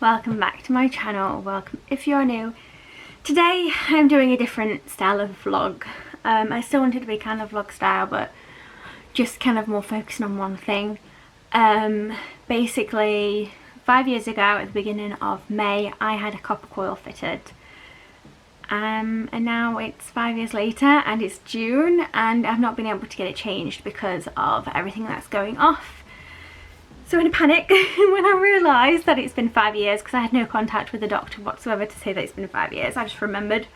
welcome back to my channel. Welcome if you're new. Today I'm doing a different style of vlog. I still wanted to be kind of vlog style, but just kind of more focusing on one thing. Basically 5 years ago at the beginning of May I had a copper coil fitted, and now it's 5 years later and it's June and I've not been able to get it changed because of everything that's going off. So in a panic when I realised that it's been 5 years, because I had no contact with the doctor whatsoever to say that it's been 5 years, I just remembered.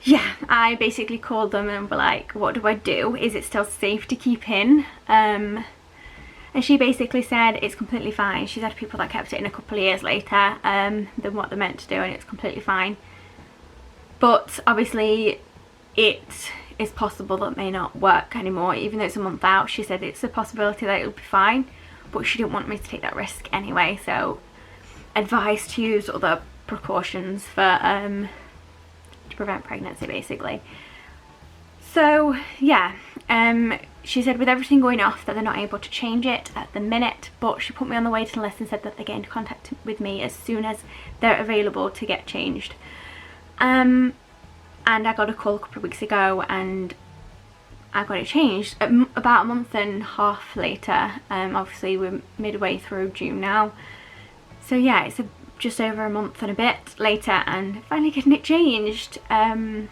Yeah, I basically called them and were like, what do I do? Is it still safe to keep in? And she basically said it's completely fine. She's had people that kept it in a couple of years later than what they're meant to do, and it's completely fine. But obviously it is possible that it may not work anymore, even though it's a month out. She said it's a possibility that it'll be fine, but she didn't want me to take that risk anyway, so advised to use other precautions for to prevent pregnancy basically. So yeah, she said with everything going off that they're not able to change it at the minute, but she put me on the waiting list and said that they're getting in contact with me as soon as they're available to get changed. And I got a call a couple of weeks ago and I got it changed about a month and a half later. Obviously we're midway through June now, so yeah, it's just over a month and a bit later and finally getting it changed. I'm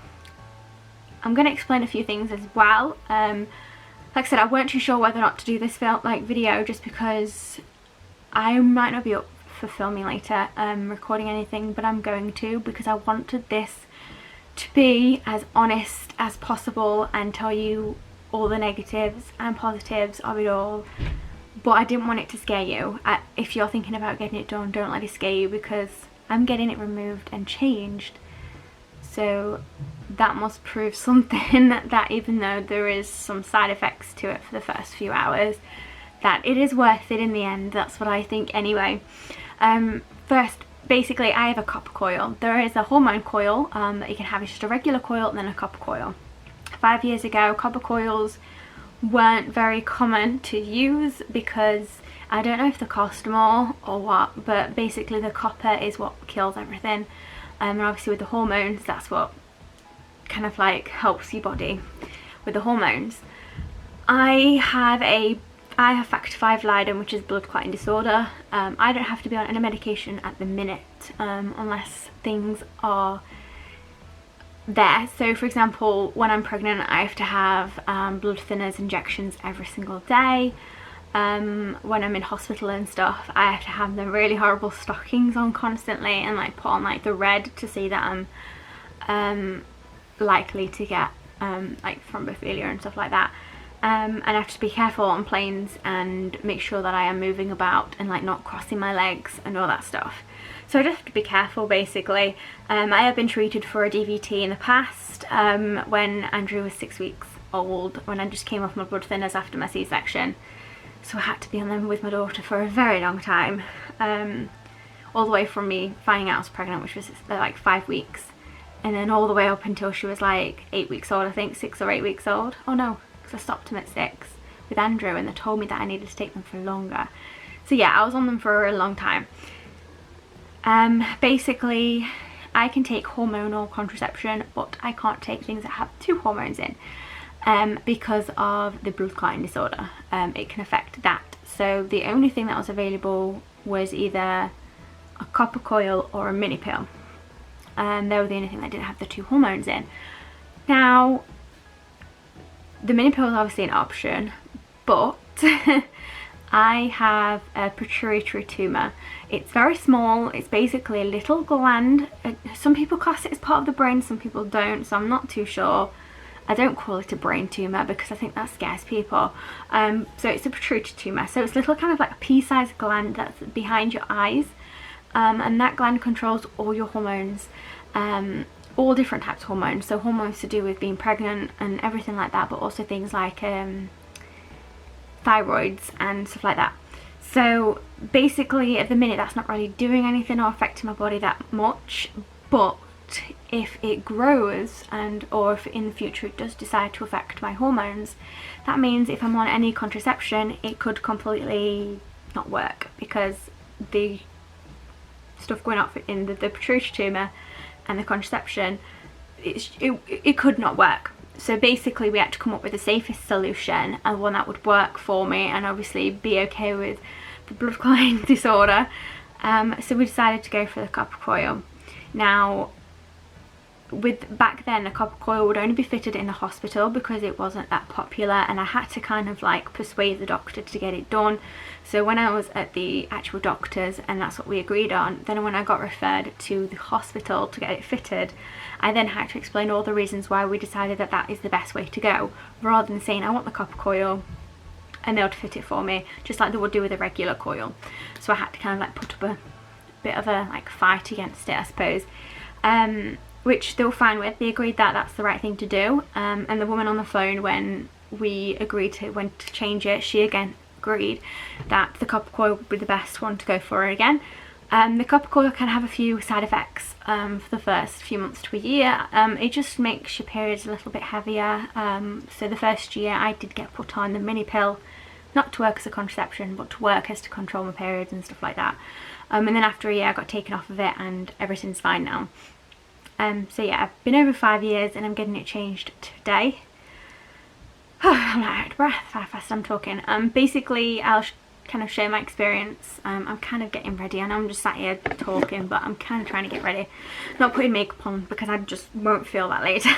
going to explain a few things as well. Like I said, I weren't too sure whether or not to do this video just because I might not be up for filming later, recording anything, but I'm going to, because I wanted this to be as honest as possible and tell you all the negatives and positives of it all, but I didn't want it to scare you. If you're thinking about getting it done, don't let it scare you, because I'm getting it removed and changed, so that must prove something, that even though there is some side effects to it for the first few hours, that it is worth it in the end. That's what I think anyway. First, basically I have a copper coil. There is a hormone coil that you can have. It's just a regular coil and then a copper coil. 5 years ago copper coils weren't very common to use because I don't know if they cost more or what, but basically the copper is what kills everything, and obviously with the hormones that's what kind of like helps your body with the hormones. I have factor V Leiden, which is blood clotting disorder. I don't have to be on any medication at the minute unless things are there. So for example, when I'm pregnant I have to have blood thinners injections every single day. When I'm in hospital and stuff, I have to have the really horrible stockings on constantly and like put on like the red to see that I'm likely to get like thrombophilia and stuff like that. And I have to be careful on planes and make sure that I am moving about and like not crossing my legs and all that stuff. So I just have to be careful basically. I have been treated for a DVT in the past when Andrew was 6 weeks old, when I just came off my blood thinners after my C-section. So I had to be on them with my daughter for a very long time. All the way from me finding out I was pregnant, which was like 5 weeks. And then all the way up until she was like 8 weeks old, I think, 6 or 8 weeks old. Oh no, because I stopped him at 6 with Andrew and they told me that I needed to take them for longer. So yeah, I was on them for a long time. Basically I can take hormonal contraception, but I can't take things that have 2 hormones in because of the blood clotting disorder. It can affect that. So the only thing that was available was either a copper coil or a mini pill. They were the only thing that didn't have the 2 hormones in. Now the mini pill is obviously an option, but I have a pituitary tumour. It's very small. It's basically a little gland. Some people class it as part of the brain, some people don't, so I'm not too sure. I don't call it a brain tumour because I think that scares people. So it's a pituitary tumour. So it's a little kind of like a pea-sized gland that's behind your eyes, and that gland controls all your hormones. All different types of hormones, so hormones to do with being pregnant and everything like that, but also things like thyroids and stuff like that. So basically at the minute that's not really doing anything or affecting my body that much, but if it grows or if in the future it does decide to affect my hormones, that means if I'm on any contraception it could completely not work because the stuff going up in the pituitary tumour and the contraception, it could not work. So basically we had to come up with the safest solution and one that would work for me and obviously be okay with the blood clotting disorder. So we decided to go for the copper coil. Now, with back then, a copper coil would only be fitted in the hospital because it wasn't that popular, and I had to kind of like persuade the doctor to get it done. So when I was at the actual doctor's and that's what we agreed on, then when I got referred to the hospital to get it fitted, I then had to explain all the reasons why we decided that that is the best way to go, rather than saying I want the copper coil and they would fit it for me, just like they would do with a regular coil. So I had to kind of like put up a bit of a like fight against it, I suppose. Which they were fine with. They agreed that that's the right thing to do. And the woman on the phone, when we agreed to change it, she again agreed that the copper coil would be the best one to go for again. The copper coil can have a few side effects for the first few months to a year. It just makes your periods a little bit heavier. So the first year I did get put on the mini pill, not to work as a contraception, but to work as to control my periods and stuff like that. And then after a year I got taken off of it and everything's fine now. So yeah, I've been over 5 years and I'm getting it changed today. I'm like out of breath how fast I'm talking. Basically I'll kind of share my experience. I'm kind of getting ready and I'm just sat here talking, but I'm kind of trying to get ready. Not putting makeup on because I just won't feel that later.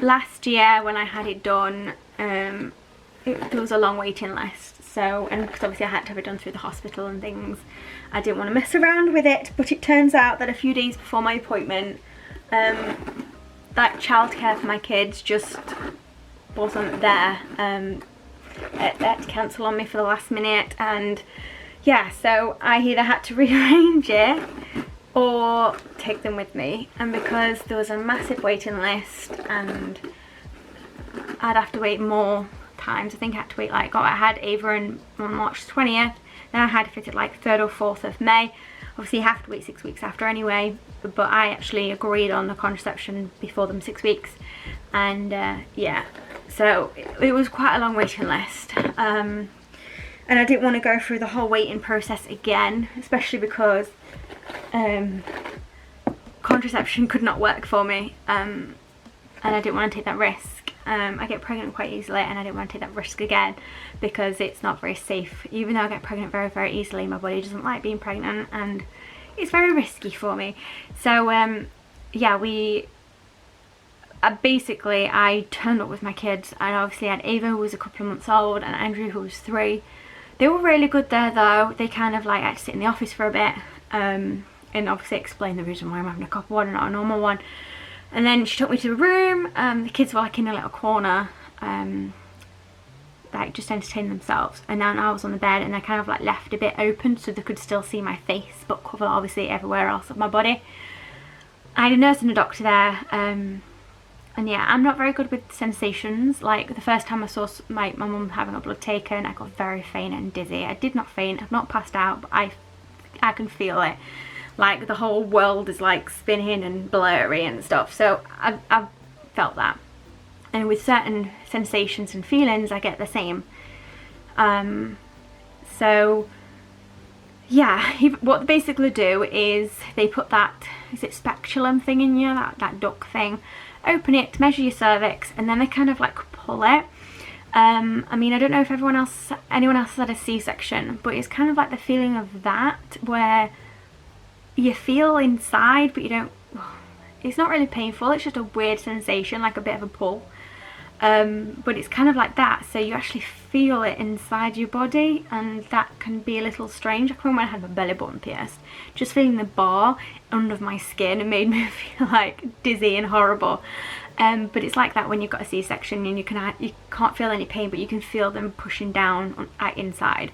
Last year when I had it done, there was a long waiting list. So, and because obviously I had to have it done through the hospital and things, I didn't want to mess around with it. But it turns out that a few days before my appointment, that childcare for my kids just wasn't there. They had to cancel on me for the last minute, and yeah, so I either had to rearrange it or take them with me. And because there was a massive waiting list and I'd have to wait more times, I think I had to wait like, I had Ava on March 20th, then I had to fit it like 3rd or 4th of May. Obviously you have to wait 6 weeks after anyway, but I actually agreed on the contraception before them 6 weeks. And yeah, so it was quite a long waiting list. And I didn't want to go through the whole waiting process again, especially because contraception could not work for me, and I didn't want to take that risk. I get pregnant quite easily and I didn't want to take that risk again because it's not very safe. Even though I get pregnant very, very easily, my body doesn't like being pregnant and it's very risky for me. So yeah, basically I turned up with my kids, and obviously I had Ava who was a couple of months old and Andrew who was 3. They were really good there though. They kind of like had to sit in the office for a bit and obviously explain the reason why I'm having a copper one and not a normal one. And then she took me to a room. The kids were like in a little corner, like just entertaining themselves. And then I was on the bed and I kind of like left a bit open so they could still see my face, but cover obviously everywhere else of my body. I had a nurse and a doctor there. And yeah, I'm not very good with sensations. Like the first time I saw my mum having a blood taken, I got very faint and dizzy. I did not faint, I've not passed out, but I can feel it. Like the whole world is like spinning and blurry and stuff. So I've felt that. And with certain sensations and feelings, I get the same. So yeah, what they basically do is they put that, is it speculum thing in you, that duct thing, open it, measure your cervix, and then they kind of like pull it. I mean, I don't know if anyone else has had a C-section, but it's kind of like the feeling of that where you feel inside but you don't, it's not really painful, it's just a weird sensation, like a bit of a pull. But it's kind of like that, so you actually feel it inside your body, and that can be a little strange. I remember when I had my belly button pierced, just feeling the bar under my skin, it made me feel like dizzy and horrible. But it's like that when you've got a C-section and you can't feel any pain, but you can feel them pushing down inside.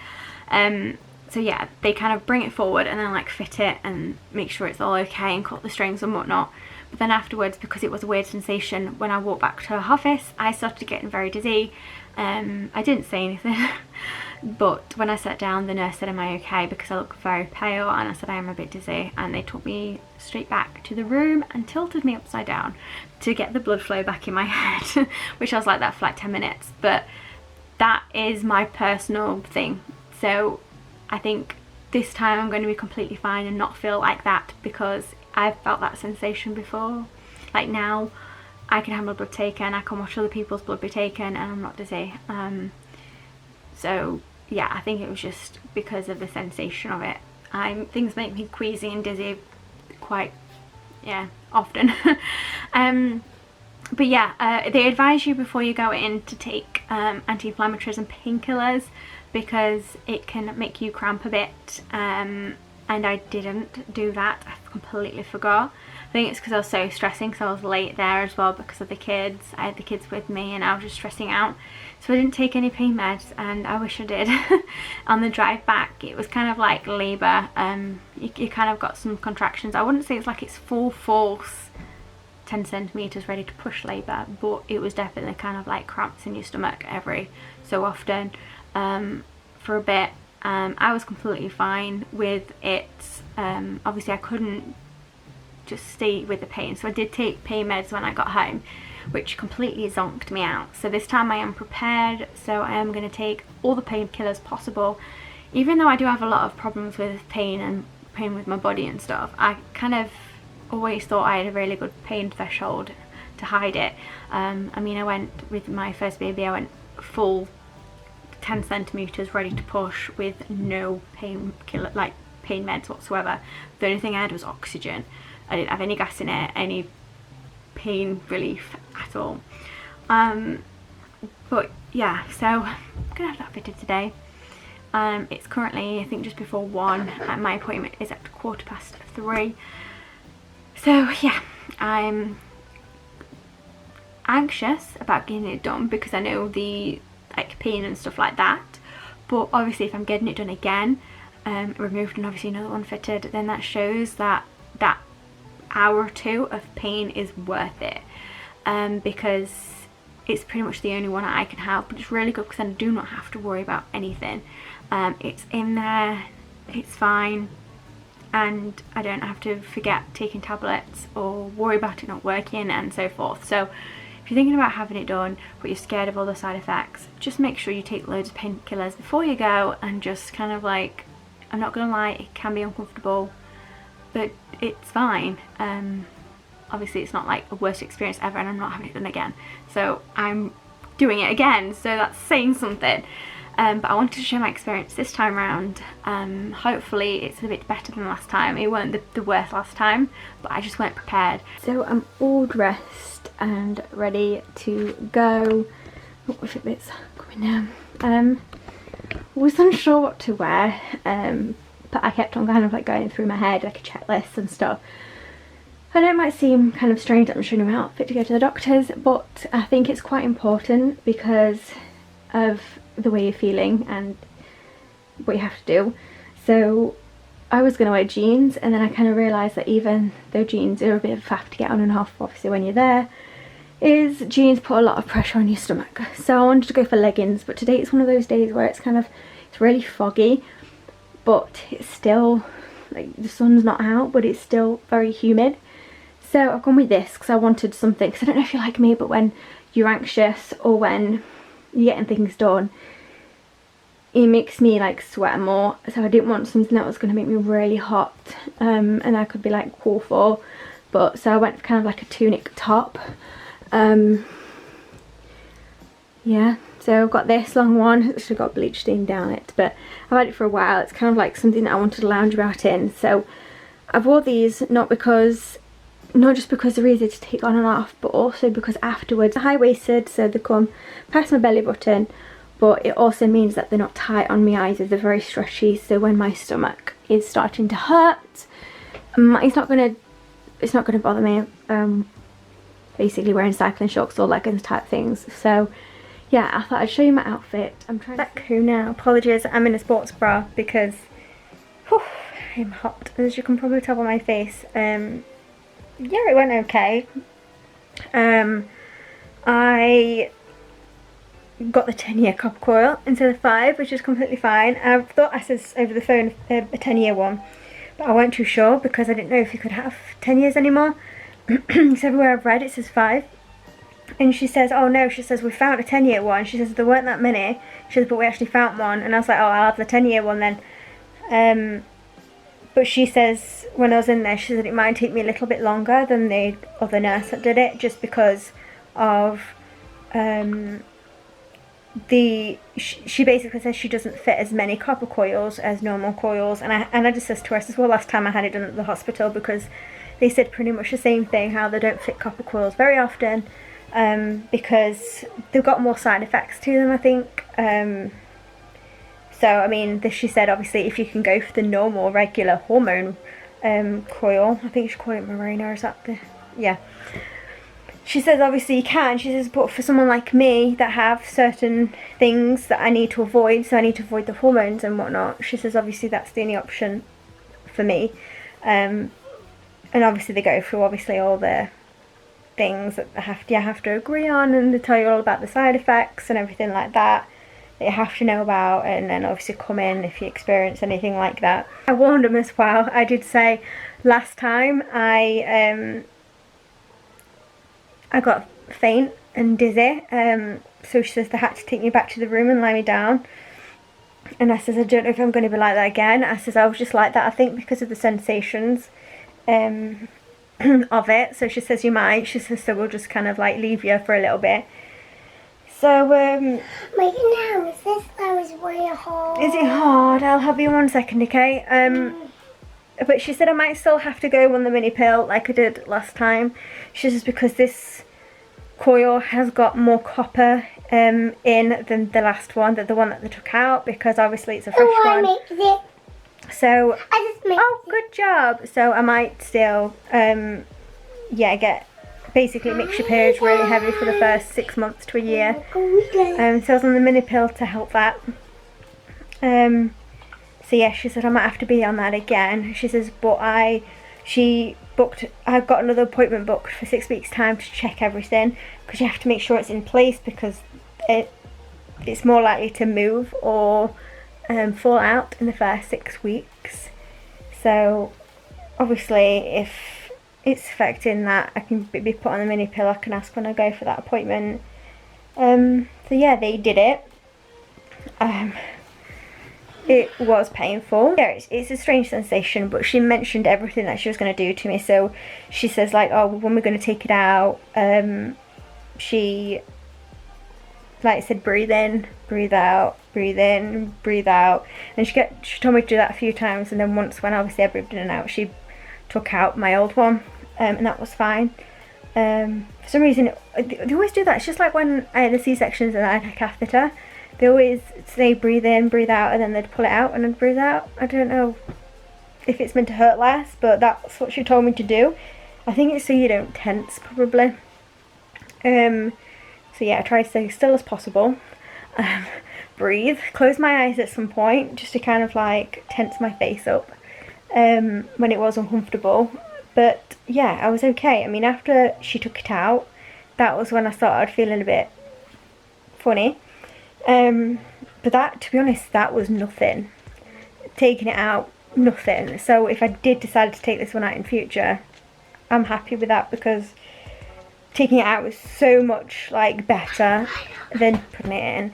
So yeah, they kind of bring it forward and then like fit it and make sure it's all okay and cut the strings and whatnot. But then afterwards, because it was a weird sensation, when I walked back to her office, I started getting very dizzy. I didn't say anything, but when I sat down, the nurse said, "Am I okay?" because I look very pale, and I said, "I am a bit dizzy," and they took me straight back to the room and tilted me upside down to get the blood flow back in my head, which I was like that for like 10 minutes. But that is my personal thing. So I think this time I'm going to be completely fine and not feel like that, because I've felt that sensation before. Like now I can have my blood taken, I can watch other people's blood be taken, and I'm not dizzy. So yeah, I think it was just because of the sensation of it. Things make me queasy and dizzy quite, yeah, often. But yeah, they advise you before you go in to take anti-inflammatories and painkillers, because it can make you cramp a bit, and I didn't do that. I completely forgot. I think it's because I was so stressing, because I was late there as well because of the kids. I had the kids with me and I was just stressing out, so I didn't take any pain meds, and I wish I did. On the drive back it was kind of like labour. You kind of got some contractions. I wouldn't say it's like it's full force 10 centimetres ready to push labour, but it was definitely kind of like cramps in your stomach every so often. For a bit, I was completely fine with it. Obviously I couldn't just stay with the pain, so I did take pain meds when I got home, which completely zonked me out. So this time I am prepared, so I am going to take all the painkillers possible. Even though I do have a lot of problems with pain and pain with my body and stuff, I kind of always thought I had a really good pain threshold to hide it. I mean, I went with my first baby, I went full 10 centimetres ready to push with no painkiller, like pain meds whatsoever. The only thing I had was oxygen. I didn't have any gas in it, any pain relief at all. But yeah, so I'm gonna have that fitted today. It's currently, I think, just before 1, and my appointment is at 3:15. So yeah, I'm anxious about getting it done because I know the like pain and stuff like that, but obviously if I'm getting it done again, removed and obviously another one fitted, then that shows that that hour or 2 of pain is worth it, because it's pretty much the only one I can have. But it's really good because I do not have to worry about anything. It's in there, it's fine, and I don't have to forget taking tablets or worry about it not working and so forth. So if you're thinking about having it done but you're scared of all the side effects, just make sure you take loads of painkillers before you go, and just kind of like, I'm not gonna lie, it can be uncomfortable, but it's fine. Obviously it's not like a worst experience ever, and I'm not having it done again, so I'm doing it again, so that's saying something. But I wanted to share my experience this time round. Hopefully it's a bit better than last time. It weren't the worst last time, but I just weren't prepared. So I'm all dressed and ready to go. Oh, if it's coming down. Was unsure what to wear, but I kept on kind of like going through my head like a checklist and stuff. I know it might seem kind of strange that I'm showing my outfit to go to the doctors, but I think it's quite important because of the way you're feeling and what you have to do. So I was going to wear jeans, and then I kind of realised that even though jeans are a bit of a faff to get on and off, obviously when you're there, is jeans put a lot of pressure on your stomach. So I wanted to go for leggings, but today it's one of those days where it's really foggy, but it's still like the sun's not out, but it's still very humid. So I've gone with this because I wanted something, because I don't know if you're like me, but when you're anxious or when you're getting things done, it makes me like sweat more. So I didn't want something that was going to make me really hot, and I could be like cool for. But so I went for kind of like a tunic top. Yeah, so I've got this long one, it's actually got bleach stain down it, but I've had it for a while. It's kind of like something that I wanted to lounge about in. So I've wore these not just because they're easy to take on and off, but also because afterwards they're high-waisted, so they come past my belly button, but it also means that they're not tight on me either. They're very stretchy, so when my stomach is starting to hurt, it's not gonna bother me. Basically wearing cycling shorts or leggings type things. So yeah, I thought I'd show you my outfit. I'm trying back home now. Apologies, I'm in a sports bra because I'm hot, as you can probably tell by my face. Yeah, it went okay. I got the 10-year copper coil instead of 5, which is completely fine. I thought I said over the phone a 10-year one, but I weren't too sure because I didn't know if you could have 10 years anymore. So everywhere I've read it says 5, and she says, oh no, she says we found a 10-year one. She says there weren't that many. She says but we actually found one, and I was like, oh, I'll have the 10-year one then. But she says when I was in there, she said it might take me a little bit longer than the other nurse that did it, just because of she basically says she doesn't fit as many copper coils as normal coils, and I just says to her, I says, well, last time I had it done at the hospital, because they said pretty much the same thing, how they don't fit copper coils very often, because they've got more side effects to them, I think. So I mean, she said obviously if you can go for the normal regular hormone coil, I think you should call it Mirena, is that the, yeah. She says obviously you can, she says, but for someone like me that have certain things that I need to avoid, so I need to avoid the hormones and whatnot, she says obviously that's the only option for me. And obviously they go through obviously all the things that you have to agree on, and they tell you all about the side effects and everything like that you have to know about, and then obviously come in if you experience anything like that. I warned them as well. I did say last time I got faint and dizzy, so she says they had to take me back to the room and lie me down, and I says I don't know if I'm going to be like that again. I says I was just like that, I think, because of the sensations of it. So she says you might, she says, so we'll just kind of like leave you for a little bit. So my now that was way hard. Is it hard? I'll have you 1 second, okay? But she said I might still have to go on the mini pill like I did last time. She says because this coil has got more copper in than the last one, the one that they took out, because obviously it's a fresh one. I mixed it. So I just mixed it. Good job. So I might still get basically makes your periods really heavy for the first 6 months to a year. So I was on the mini pill to help that. So yeah, she said I might have to be on that again. She says, but I've got another appointment booked for 6 weeks time to check everything, because you have to make sure it's in place, because it's more likely to move or fall out in the first 6 weeks. So obviously if it's affecting that, I can be put on the mini pill. I can ask when I go for that appointment. So yeah, they did it. It was painful. Yeah, it's a strange sensation, but she mentioned everything that she was going to do to me. So she says like, oh, when we're going to take it out, she like said breathe in, breathe out, breathe in, breathe out, and she told me to do that a few times, and then once when obviously I breathed in and out, she took out my old one, and that was fine. For some reason they always do that. It's just like when I had the C-sections and I had a catheter, they always say breathe in, breathe out, and then they'd pull it out and then breathe out. I don't know if it's meant to hurt less, but that's what she told me to do. I think it's so you don't tense, probably. So yeah, I try to stay still as possible, breathe, close my eyes at some point just to kind of like tense my face up when it was uncomfortable. But yeah, I was okay. I mean, after she took it out, that was when I started feeling a bit funny. But that, to be honest, that was nothing. Taking it out, nothing. So if I did decide to take this one out in future, I'm happy with that, because taking it out was so much like better than putting it in.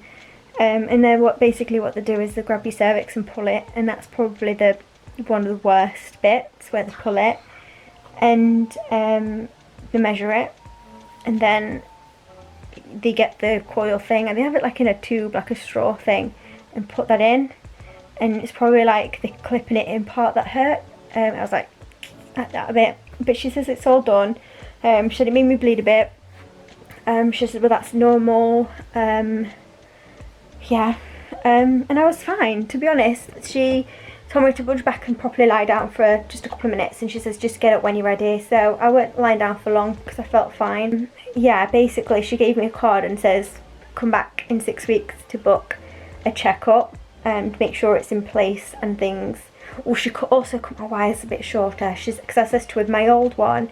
And then what they do is they grab your cervix and pull it, and that's probably one of the worst bits, where they pull it and they measure it, and then they get the coil thing and they have it like in a tube, like a straw thing, and put that in, and it's probably like they're clipping it in part that hurt. I was like that a bit, but she says it's all done. She said it made me bleed a bit. She said, well, that's normal. Yeah, and I was fine, to be honest. She told me to budge back and properly lie down for just a couple of minutes, and she says just get up when you're ready. So I weren't lying down for long because I felt fine. Yeah, basically she gave me a card and says come back in 6 weeks to book a checkup and make sure it's in place and things. Oh, she could also cut my wires a bit shorter. Because I said to her, with my old one,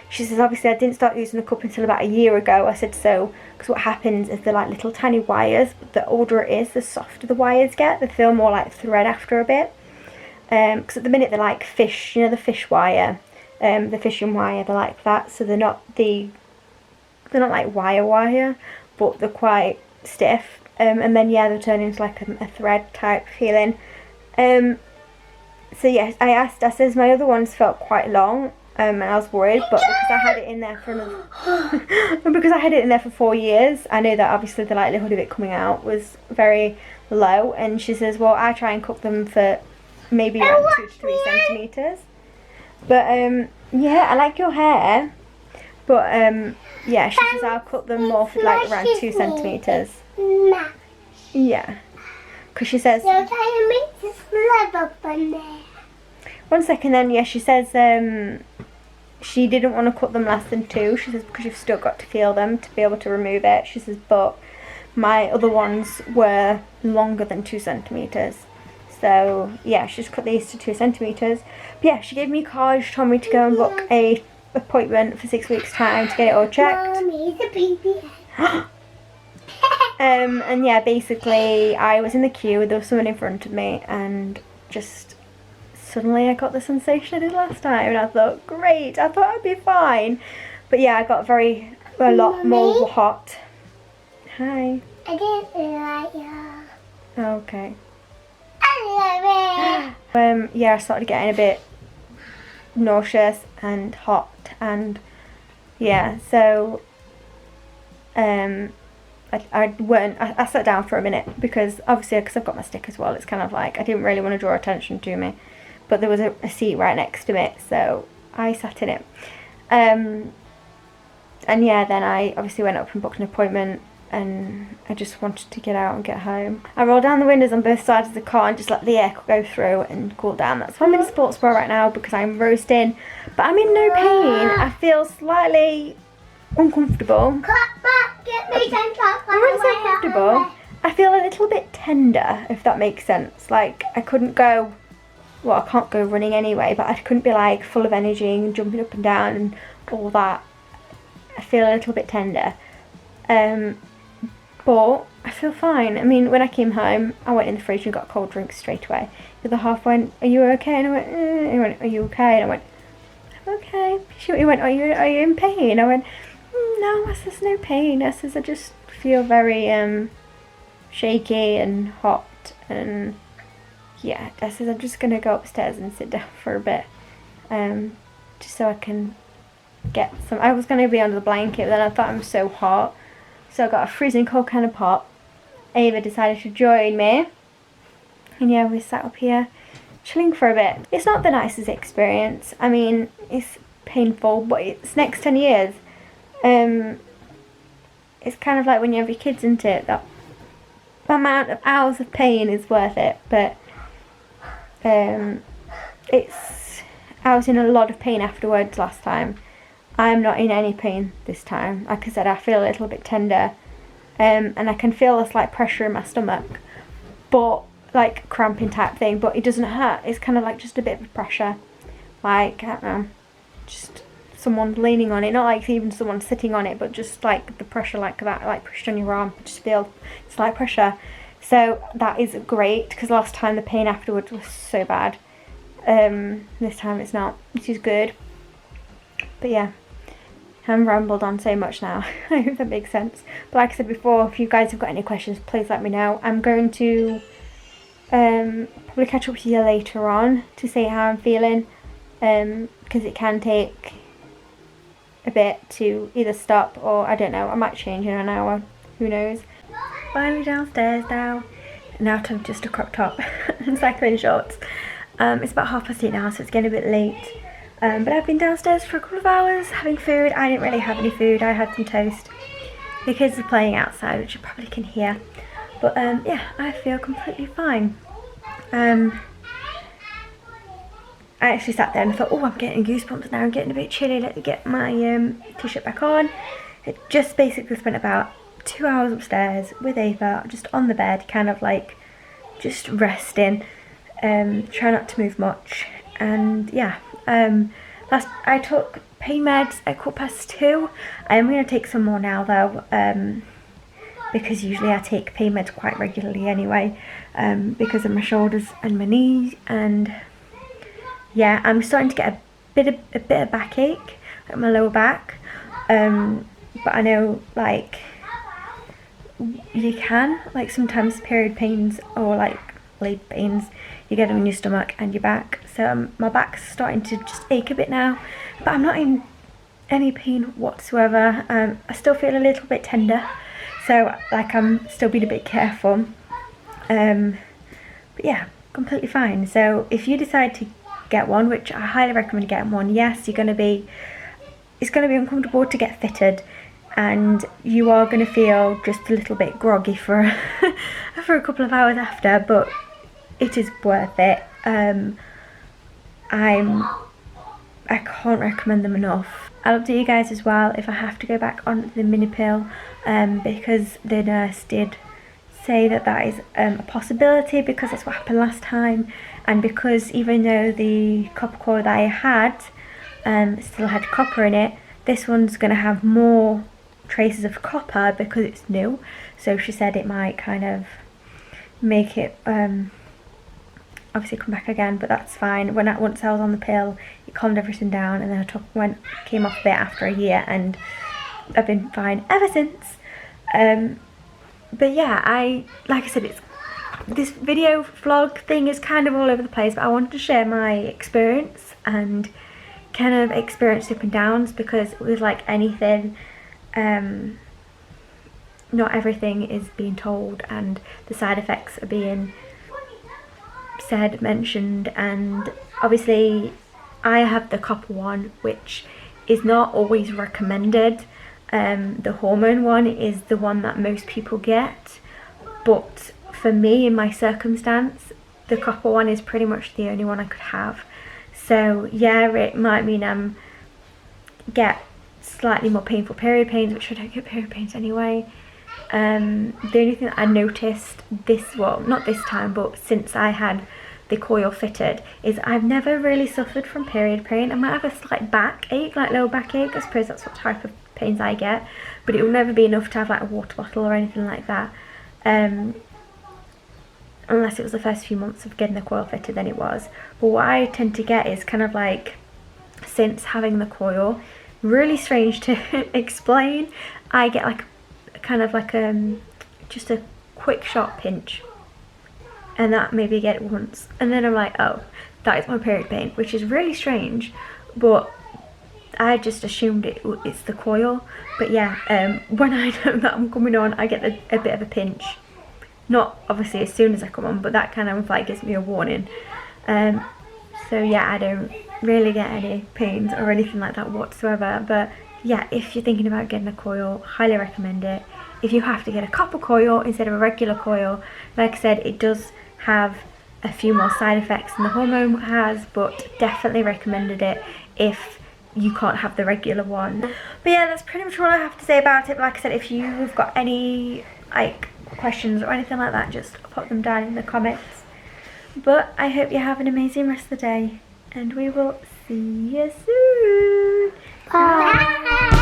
she says obviously I didn't start using the cup until about a year ago. I said so because what happens is they're like little tiny wires, but the older it is, the softer the wires get. They feel more like thread after a bit. Because at the minute they're like fish, you know, the fish wire, the fishing wire, they're like that. So they're not like wire, but they're quite stiff. And then yeah, they turn into like a thread type feeling. So yes, I says my other ones felt quite long, and I was worried, but because I had it in there for another, because I had it in there for 4 years, I knew that obviously the likelihood of it coming out was very low. And she says, well, I try and cook them for maybe around 2 to 3 centimeters. But yeah, I like your hair, but yeah, she says I'll cut them more for like around 2 centimeters. Yeah, because she says. So can you make this slab up on there? 1 second then, yeah, she says she didn't want to cut them less than 2. She says because you've still got to feel them to be able to remove it. She says, but my other ones were longer than 2 centimeters. So yeah, she just cut these to 2 centimeters. But yeah, she gave me a card. She told me to go and book a appointment for 6 weeks time to get it all checked. Mommy's a baby. And yeah, basically I was in the queue, there was someone in front of me, and just suddenly I got the sensation I did last time, and I thought, great, I thought I'd be fine. But yeah, I got a lot more hot. Hi. I didn't like you. Okay. I love it. Yeah, I started getting a bit nauseous and hot, and yeah, so I sat down for a minute because obviously, because I've got my stick as well, it's kind of like I didn't really want to draw attention to me, but there was a seat right next to me, so I sat in it. And yeah, then I obviously went up and booked an appointment, and I just wanted to get out and get home. I rolled down the windows on both sides of the car and just let the air go through and cool down. That's why I'm in a sports bra right now, because I'm roasting, but I'm in no pain. I feel slightly uncomfortable. Clap back, get me some chocolate. I wouldn't say comfortable. I feel a little bit tender, if that makes sense. Like, I couldn't go, well, I can't go running anyway, but I couldn't be like full of energy and jumping up and down and all that. I feel a little bit tender. But I feel fine. I mean, when I came home, I went in the fridge and got cold drinks straight away. The other half went, are you okay? And I went, He went, are you okay? And I went, I'm okay. He went, are you in pain? I went, no, I says no pain. I says I just feel very shaky and hot, and yeah, I says I'm just gonna go upstairs and sit down for a bit, just so I can get some. I was gonna be under the blanket, but then I thought I'm so hot, so I got a freezing cold can of pop. Ava decided to join me, and yeah, we sat up here chilling for a bit. It's not the nicest experience. I mean, it's painful, but it's next 10 years. It's kind of like when you have your kids, isn't it? That amount of hours of pain is worth it, but I was in a lot of pain afterwards last time. I'm not in any pain this time. Like I said, I feel a little bit tender, and I can feel a slight pressure in my stomach, but like cramping type thing, but it doesn't hurt. It's kind of like just a bit of pressure, like, I don't know, just someone leaning on it, not like even someone sitting on it, but just like the pressure like that, like pushed on your arm. I just feel slight pressure. So that is great, because last time the pain afterwards was so bad. This time it's not, which is good. But yeah, I've rambled on so much now. I hope that makes sense. But like I said before, if you guys have got any questions, please let me know. I'm going to probably catch up with you later on to see how I'm feeling, because it can take a bit to either stop or, I don't know, I might change in an hour, who knows. Finally downstairs now, and out of just a crop top and cycling shorts. It's about 8:30 now, so it's getting a bit late, but I've been downstairs for a couple of hours having food. I didn't really have any food. I had some toast. The kids are playing outside, which you probably can hear, but yeah, I feel completely fine. I actually sat there and thought, oh, I'm getting goosebumps now, I'm getting a bit chilly, let me get my t-shirt back on. I just basically spent about 2 hours upstairs with Ava, just on the bed, kind of like just resting, try not to move much. And yeah, I took pain meds at 2:15. I am going to take some more now though, because usually I take pain meds quite regularly anyway, because of my shoulders and my knees. And yeah, I'm starting to get a bit of backache at my lower back, but I know like you can, like sometimes period pains or like labor pains, you get them in your stomach and your back. So my back's starting to just ache a bit now, but I'm not in any pain whatsoever. I still feel a little bit tender, so like I'm still being a bit careful. But yeah, completely fine. So if you decide to get one, which I highly recommend getting one, yes, it's going to be uncomfortable to get fitted, and you are going to feel just a little bit groggy for for a couple of hours after, but it is worth it. I can't recommend them enough. I'll update you guys as well if I have to go back on the mini pill, because the nurse did say that is a possibility, because that's what happened last time, and because even though the copper coil that I had still had copper in it, this one's going to have more traces of copper because it's new. So she said it might kind of make it obviously come back again, but that's fine. Once I was on the pill, it calmed everything down, and then I came off a bit after a year, and I've been fine ever since. But yeah, like I said, this video vlog thing is kind of all over the place, but I wanted to share my experience and kind of experience up and downs, because with like anything, not everything is being told, and the side effects are being mentioned. And obviously I have the copper one, which is not always recommended. The hormone one is the one that most people get, but for me, in my circumstance, the copper one is pretty much the only one I could have. So yeah, it might mean get slightly more painful period pains, which I don't get period pains anyway. The only thing that I noticed not this time, but since I had the coil fitted, is I've never really suffered from period pain. I might have a slight backache, like lower backache. I suppose that's what type of pains I get, but it will never be enough to have like a water bottle or anything like that. Unless it was the first few months of getting the coil fitted, then it was. But what I tend to get is kind of like, since having the coil, really strange to explain, I get like kind of like just a quick sharp pinch, and that maybe I get it once, and then I'm like, oh, that is my period pain, which is really strange, but I just assumed it's the coil. But yeah, when I know that I'm coming on, I get a bit of a pinch. Not obviously as soon as I come on, but that kind of like gives me a warning. So yeah, I don't really get any pains or anything like that whatsoever. But yeah, if you're thinking about getting a coil, highly recommend it. If you have to get a copper coil instead of a regular coil, like I said, it does have a few more side effects than the hormone has, but definitely recommended it if you can't have the regular one. But yeah, that's pretty much all I have to say about it. But like I said, if you've got any like questions or anything like that, just pop them down in the comments. But I hope you have an amazing rest of the day, and we will see you soon. Bye.